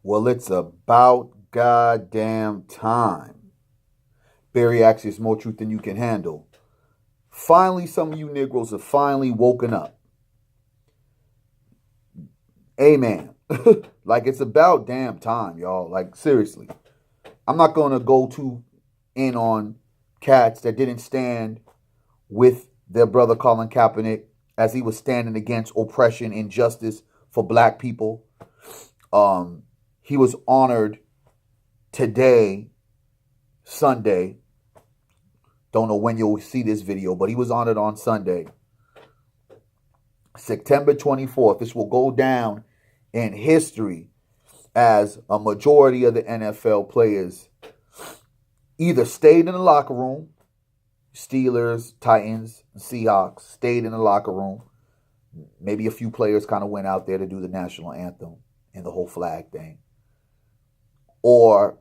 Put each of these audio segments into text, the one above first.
Well, it's about goddamn time. Barry asks is more truth than you can handle. Finally, some of you Negroes have finally woken up. Amen. Like, it's about damn time, y'all. Like, seriously. I'm not going to go too in on cats that didn't stand with their brother Colin Kaepernick as he was standing against oppression, injustice for black people. He was honored today, Sunday. Don't know when you'll see this video, but he was honored on Sunday, September 24th. This will go down in history as a majority of the NFL players either stayed in the locker room, Steelers, Titans, Seahawks stayed in the locker room. Maybe a few players kind of went out there to do the national anthem and the whole flag thing. Or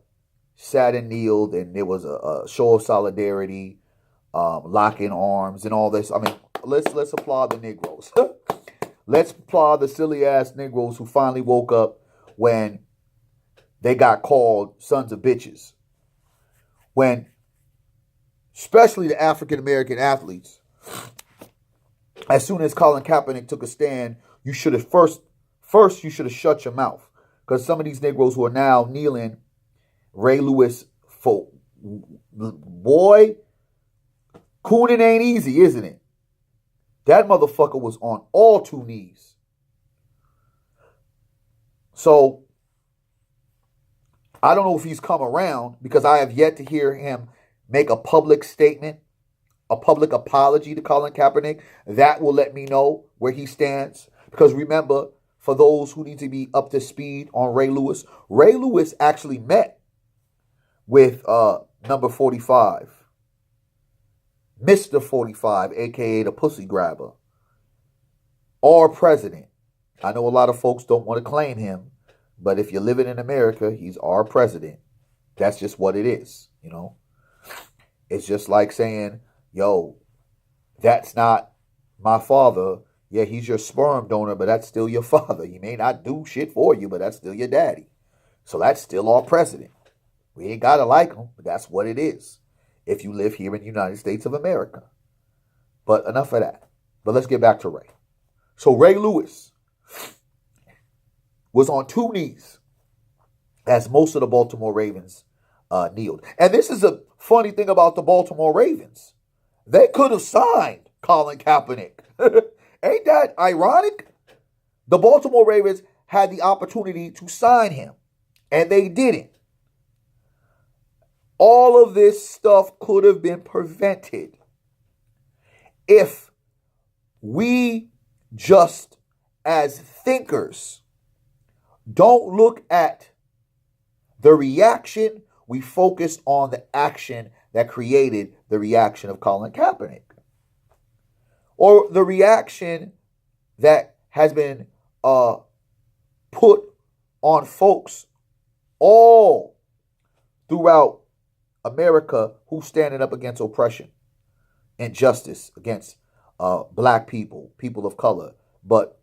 sat and kneeled, and there was a show of solidarity, locking arms, and all this. I mean, let's applaud the Negroes. Let's applaud the silly ass Negroes who finally woke up when they got called sons of bitches. When, especially the African American athletes, as soon as Colin Kaepernick took a stand, you should have first you should have shut your mouth. Because some of these Negroes who are now kneeling, Ray Lewis, for boy, cooning ain't easy, isn't it? That motherfucker was on all two knees. So, I don't know if he's come around because I have yet to hear him make a public statement, a public apology to Colin Kaepernick. That will let me know where he stands. Because remember, for those who need to be up to speed on Ray Lewis actually met with number 45. Mr. 45, a.k.a. the pussy grabber. Our president. I know a lot of folks don't want to claim him, but if you're living in America, he's our president. That's just what it is, you know. It's just like saying, yo, that's not my father. Yeah, he's your sperm donor, but that's still your father. He may not do shit for you, but that's still your daddy. So that's still our president. We ain't got to like him, but that's what it is if you live here in the United States of America. But enough of that. But let's get back to Ray. So Ray Lewis was on two knees as most of the Baltimore Ravens kneeled. And this is a funny thing about the Baltimore Ravens. They could have signed Colin Kaepernick. Ain't that ironic? The Baltimore Ravens had the opportunity to sign him, and they didn't. All of this stuff could have been prevented if we just, as thinkers, don't look at the reaction. We focus on the action that created the reaction of Colin Kaepernick. Or the reaction that has been put on folks all throughout America who's standing up against oppression, injustice, against black people, people of color. But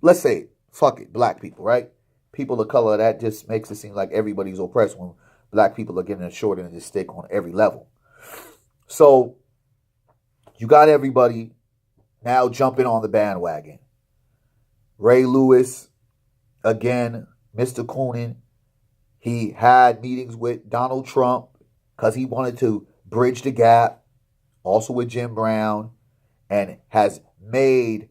let's say, fuck it, black people, right? People of color, that just makes it seem like everybody's oppressed when black people are getting a short end of the stick on every level. So, you got everybody now jumping on the bandwagon. Ray Lewis, again, Mr. Coonan, he had meetings with Donald Trump because he wanted to bridge the gap, also with Jim Brown, and has made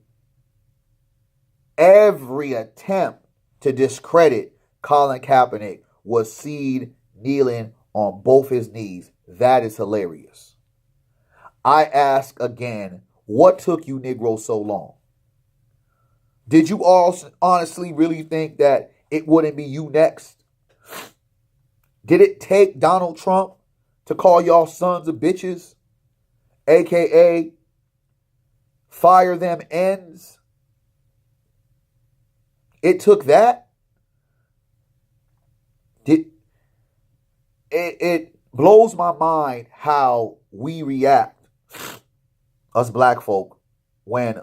every attempt to discredit Colin Kaepernick was seen kneeling on both his knees. That is hilarious. I ask again, what took you Negroes so long? Did you all honestly really think that it wouldn't be you next? Did it take Donald Trump to call y'all sons of bitches? AKA, fire them ends? It took that? It blows my mind how we react, us black folk, when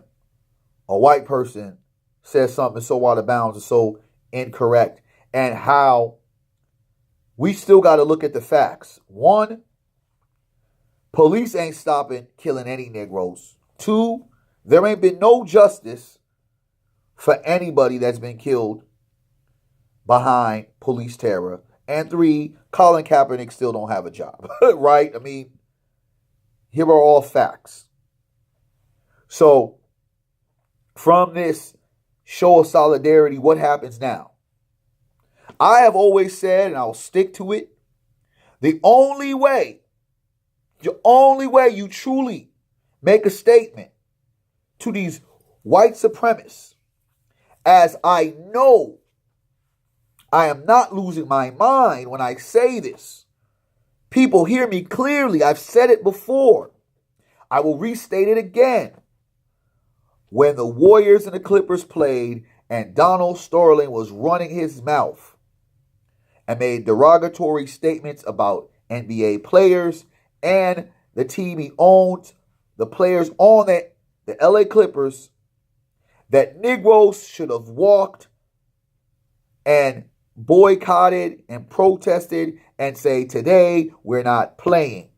a white person says something so out of bounds and so incorrect, and how we still got to look at the facts. One, police ain't stopping killing any Negroes. Two, there ain't been no justice for anybody that's been killed behind police terror. And three, Colin Kaepernick still don't have a job, right? I mean, here are all facts. So, from this show of solidarity, what happens now? I have always said, and I'll stick to it, the only way you truly make a statement to these white supremacists, as I know I am not losing my mind when I say this. People hear me clearly. I've said it before. I will restate it again. When the Warriors and the Clippers played and Donald Sterling was running his mouth and made derogatory statements about NBA players and the team he owned, the players on the LA Clippers, that Negroes should have walked and boycotted and protested and say, today we're not playing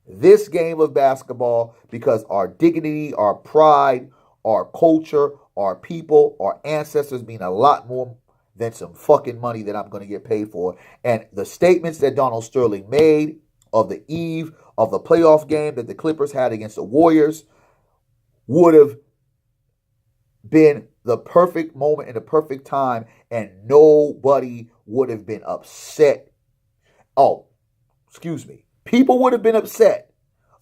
this game of basketball because our dignity, our pride, our culture, our people, our ancestors mean a lot more than some fucking money that I'm going to get paid for. And the statements that Donald Sterling made of the eve of the playoff game that the Clippers had against the Warriors would have been the perfect moment and the perfect time, and nobody would have been upset. Oh, excuse me. People would have been upset,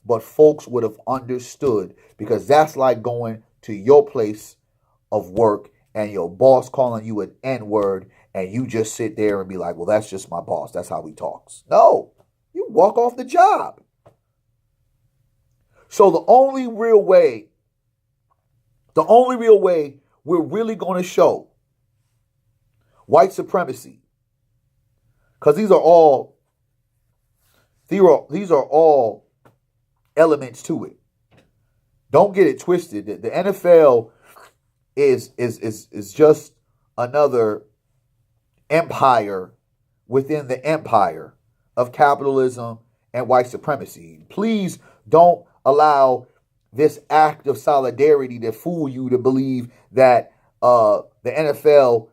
but folks would have understood, because that's like going to your place of work and your boss calling you an N-word, and you just sit there and be like, well, that's just my boss. That's how he talks. No, you walk off the job. So the only real way we're really going to show white supremacy, because these are all elements to it. Don't get it twisted. The NFL is just another empire within the empire of capitalism and white supremacy. Please don't allow this act of solidarity to fool you to believe that the NFL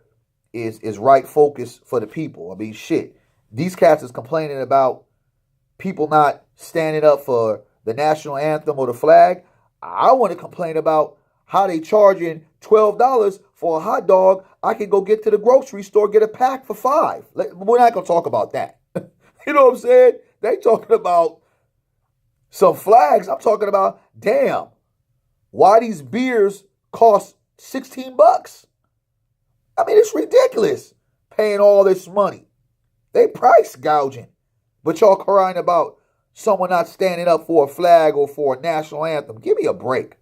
is right focus for the people. I mean, shit. These cats is complaining about people not standing up for the national anthem or the flag. I want to complain about how they charging $12 for a hot dog. I can go get to the grocery store, get a pack for $5. We're not going to talk about that. You know what I'm saying? They talking about some flags. I'm talking about, damn, why these beers cost $16? I mean, it's ridiculous paying all this money. They price gouging. But y'all crying about someone not standing up for a flag or for a national anthem. Give me a break.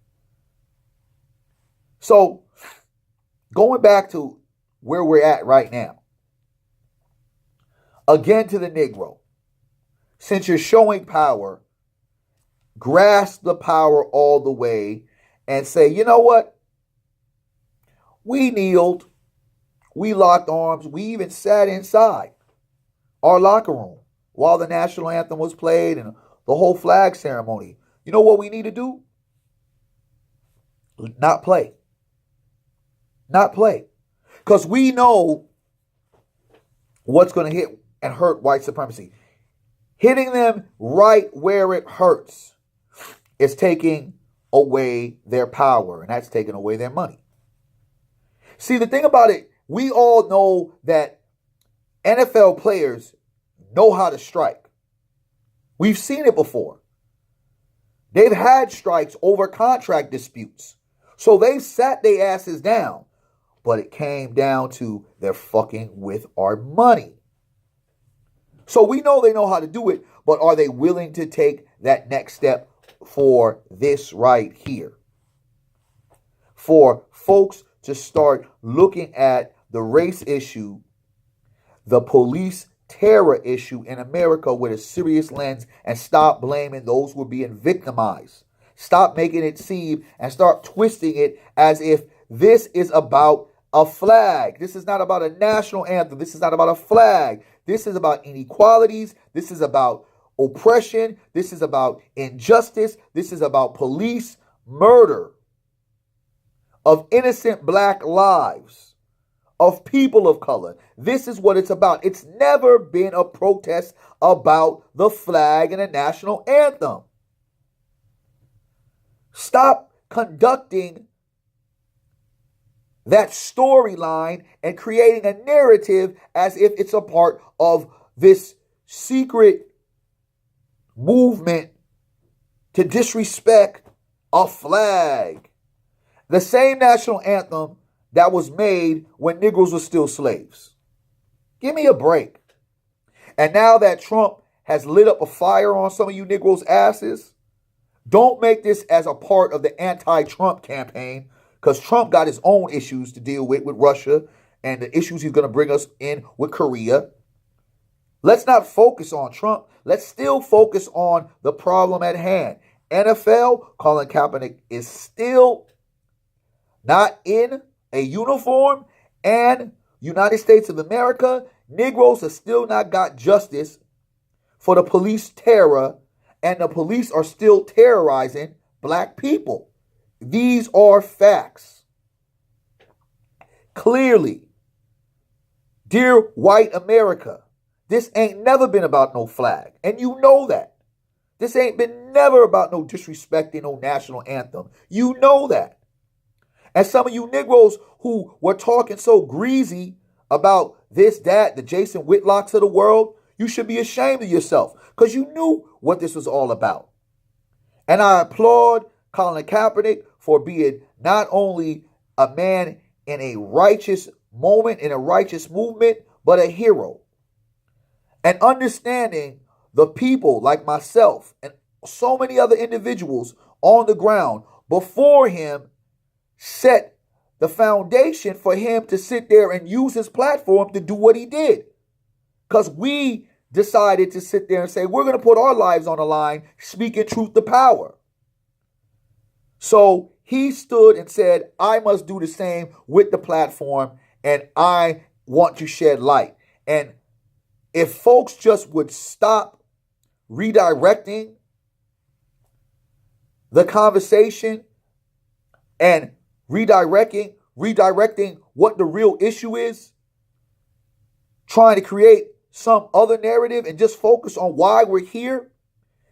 So, going back to where we're at right now. Again to the Negro. Since you're showing power, grasp the power all the way and say, you know what? We kneeled. We locked arms. We even sat inside our locker room while the national anthem was played and the whole flag ceremony. You know what we need to do? Not play. Not play. Because we know what's going to hit and hurt white supremacy. Hitting them right where it hurts is taking away their power, and that's taking away their money. See, the thing about it, we all know that NFL players know how to strike. We've seen it before. They've had strikes over contract disputes. So they sat their asses down. But it came down to they're fucking with our money. So we know they know how to do it, but are they willing to take that next step for this right here? For folks to start looking at the race issue, the police terror issue in America with a serious lens, and stop blaming those who are being victimized. Stop making it seem and start twisting it as if this is about a flag. This is not about a national anthem. This is not about a flag. This is about inequalities. This is about oppression. This is about injustice. This is about police murder of innocent black lives, of people of color. This is what it's about. It's never been a protest about the flag and the national anthem. Stop conducting that storyline and creating a narrative as if it's a part of this secret movement to disrespect a flag. The same national anthem that was made when Negroes were still slaves. Give me a break. And now that Trump has lit up a fire on some of you Negroes' asses, don't make this as a part of the anti-Trump campaign, because Trump got his own issues to deal with Russia and the issues he's going to bring us in with Korea. Let's not focus on Trump. Let's still focus on the problem at hand. NFL, Colin Kaepernick is still not in a uniform, and United States of America, Negroes have still not got justice for the police terror, and the police are still terrorizing black people. These are facts. Clearly, dear white America, this ain't never been about no flag, and you know that. This ain't been never about no disrespecting no national anthem. You know that. And some of you Negroes who were talking so greasy about this, that, the Jason Whitlocks of the world, you should be ashamed of yourself because you knew what this was all about. And I applaud Colin Kaepernick for being not only a man in a righteous moment, in a righteous movement, but a hero. And understanding the people like myself and so many other individuals on the ground before him set the foundation for him to sit there and use his platform to do what he did. Because we decided to sit there and say, we're going to put our lives on the line, speaking truth to power. So he stood and said, I must do the same with the platform, and I want to shed light. And if folks just would stop redirecting the conversation and redirecting what the real issue is, trying to create some other narrative and just focus on why we're here,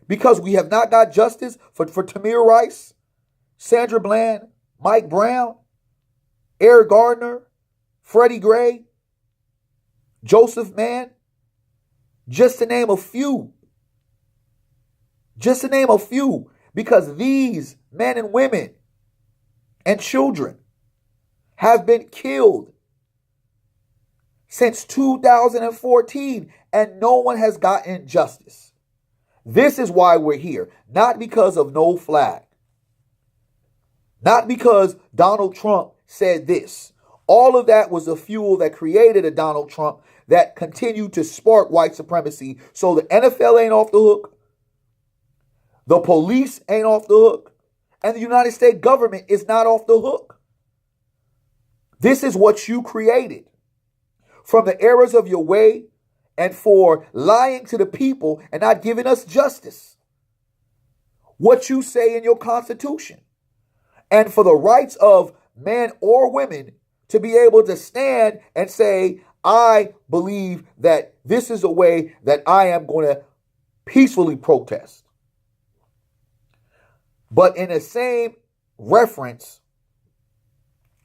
because we have not got justice for Tamir Rice, Sandra Bland, Mike Brown, Eric Gardner, Freddie Gray, Joseph Mann, just to name a few. Just to name a few, because these men and women and children have been killed since 2014, and no one has gotten justice. This is why we're here, not because of no flag, not because Donald Trump said this. All of that was the fuel that created a Donald Trump that continued to spark white supremacy. So the NFL ain't off the hook, the police ain't off the hook, and the United States government is not off the hook. This is what you created from the errors of your way and for lying to the people and not giving us justice. What you say in your Constitution, and for the rights of men or women to be able to stand and say, I believe that this is a way that I am going to peacefully protest. But in the same reference,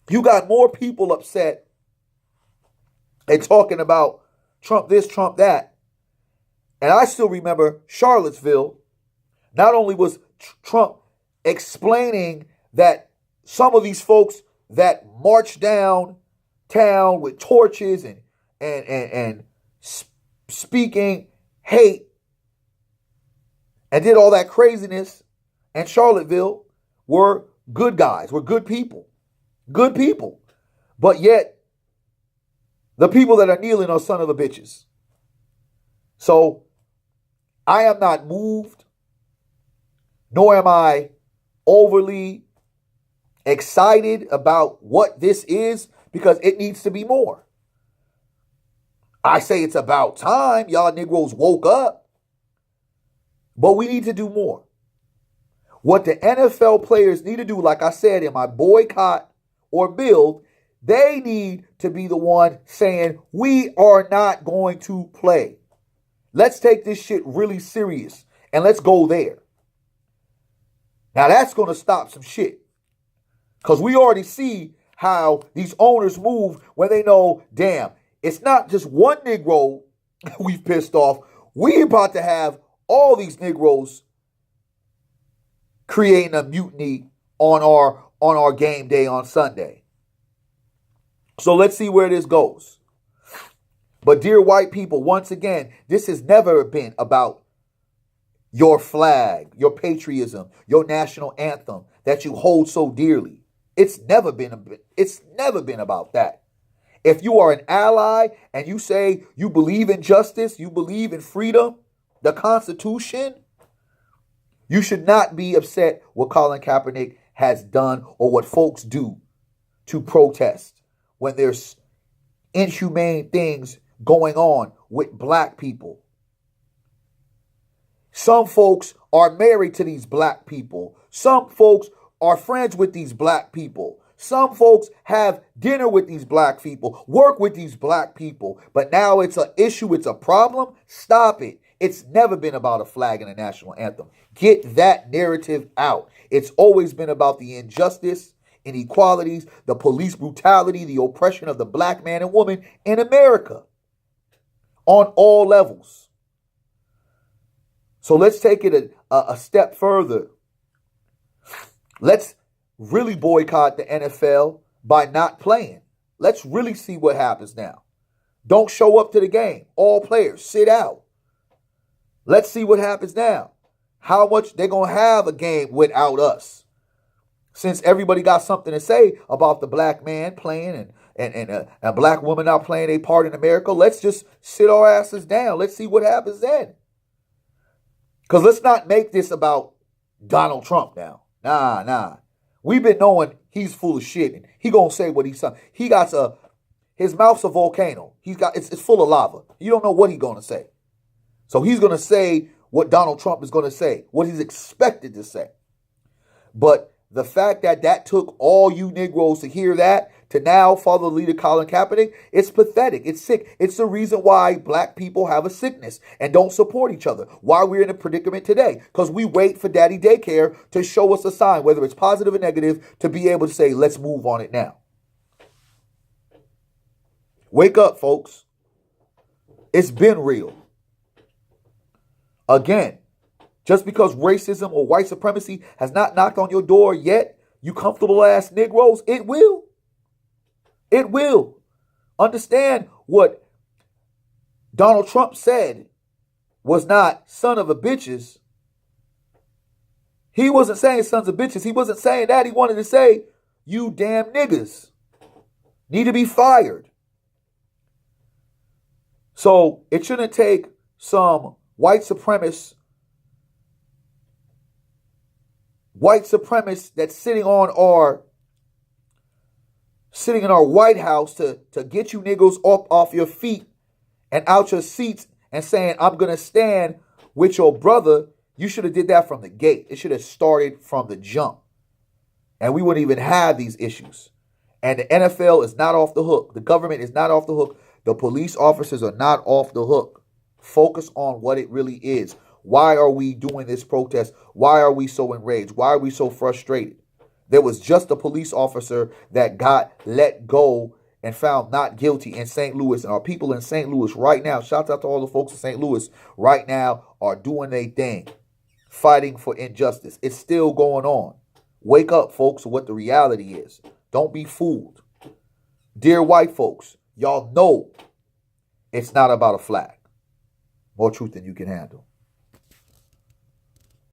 you got more people upset and talking about Trump this, Trump that. And I still remember Charlottesville. Not only was Trump explaining that some of these folks that marched downtown with torches and speaking hate and did all that craziness in Charlottesville were good guys, were good people. Good people. But yet, the people that are kneeling are son of a bitches. So, I am not moved, nor am I overly excited about what this is, because it needs to be more. I say it's about time y'all Negroes woke up, but we need to do more. What the NFL players need to do, like I said in my boycott or build, they need to be the one saying, we are not going to play. Let's take this shit really serious and let's go there. Now that's going to stop some shit. Because we already see how these owners move when they know, damn, it's not just one Negro we've pissed off. We about to have all these Negroes creating a mutiny on our game day on Sunday. So let's see where this goes. But dear white people, once again, this has never been about your flag, your patriotism, your national anthem that you hold so dearly. It's never been about that. If you are an ally and you say you believe in justice, you believe in freedom, the Constitution, you should not be upset what Colin Kaepernick has done or what folks do to protest when there's inhumane things going on with black people. Some folks are married to these black people. Some folks are friends with these black people. Some folks have dinner with these black people, work with these black people. But now it's an issue, it's a problem. Stop it. It's never been about a flag and a national anthem. Get that narrative out. It's always been about the injustice, inequalities, the police brutality, the oppression of the black man and woman in America on all levels. So let's take it a step further. Let's really boycott the NFL by not playing. Let's really see what happens now. Don't show up to the game. All players, sit out. Let's see what happens now. How much they're going to have a game without us. Since everybody got something to say about the black man playing and a black woman not playing a part in America, let's just sit our asses down. Let's see what happens then. Because let's not make this about Donald Trump now. Nah. We've been knowing he's full of shit. And he going to say what he's saying. His mouth's a volcano. It's full of lava. You don't know what he's going to say. So he's going to say what Donald Trump is going to say, what he's expected to say. But the fact that took all you Negroes to hear that, to now follow the leader Colin Kaepernick, it's pathetic. It's sick. It's the reason why black people have a sickness and don't support each other. Why we're in a predicament today. Because we wait for daddy daycare to show us a sign, whether it's positive or negative, to be able to say, let's move on it now. Wake up, folks. It's been real. Again, just because racism or white supremacy has not knocked on your door yet, you comfortable ass Negroes, it will. It will. Understand what Donald Trump said was not son of a bitches. He wasn't saying sons of bitches. He wasn't saying that. He wanted to say, you damn niggas need to be fired. So it shouldn't take some white supremacists that's sitting in our White House to get you niggas up off your feet and out your seats and saying, I'm going to stand with your brother. You should have did that from the gate. It should have started from the jump. And we wouldn't even have these issues. And the NFL is not off the hook. The government is not off the hook. The police officers are not off the hook. Focus on what it really is. Why are we doing this protest? Why are we so enraged? Why are we so frustrated? There was just a police officer that got let go and found not guilty in St. Louis. And our people in St. Louis right now, shout out to all the folks in St. Louis right now, are doing their thing, fighting for injustice. It's still going on. Wake up, folks, to what the reality is. Don't be fooled. Dear white folks, y'all know it's not about a flag. More truth than you can handle.